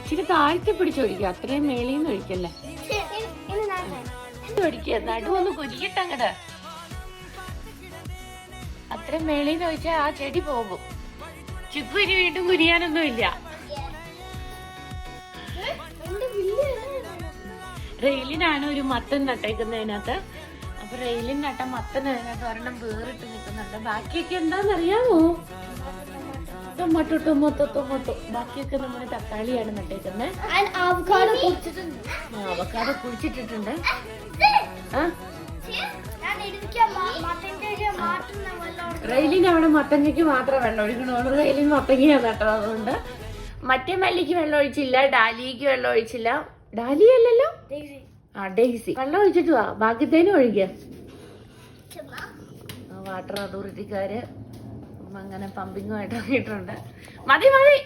ഇച്ചിരി താഴ്ത്തി പിടിച്ചൊഴിക്കുക, അത്രയും മേളിന്ന് ഒഴിക്കല്ലേ. ഒഴിക്കുക, നടുവൊന്ന് കുരിയിട്ടങ്ങട്. അത്രയും മേളിന്ന് ഒഴിച്ചാൽ ആ ചെടി പോകും. ചിക്കു ഇനി വീണ്ടും കുരിയാനൊന്നും ഇല്ല. റെയിലിനാണ് ഒരു മത്തൻ നട്ടേക്കുന്നതിനകത്ത്. അപ്പൊ റെയിലിന് നട്ട മത്തൻ അതിനകത്ത് ഒരെണ്ണം വേറിട്ട് നിൽക്കുന്നുണ്ട്. ബാക്കിയൊക്കെ എന്താന്നറിയാമോ? ടൊമാറ്റോ. ബാക്കിയൊക്കെ നമ്മുടെ തക്കാളിയാണ് നട്ടേക്കുന്നത്. അവക്കാടോ കുഴിച്ചിട്ടിട്ടുണ്ട്. റെയിലിന് അവിടെ മത്തങ്ങയ്ക്ക് മാത്രമേ വെള്ളം ഒഴിക്കണുള്ളൂ. റെയിലിന് മത്തങ്ങയാണ് നട്ടത്. അതുകൊണ്ട് മറ്റേ മല്ലിക്ക് വെള്ളം ഒഴിച്ചില്ല, ഡാലിക്ക് വെള്ളം ഒഴിച്ചില്ല. ഡാലി അല്ലല്ലോ, ഡെയ്സി. വെള്ളം ഒഴിച്ചിട്ട് വാ, ബാക്കിത്തേനും ഒഴിക്കുക. വാട്ടർ അതോറിറ്റിക്കാര് അങ്ങനെ പമ്പിങ്ങുമായിട്ട് ഇറങ്ങിയിട്ടുണ്ട്. മതി.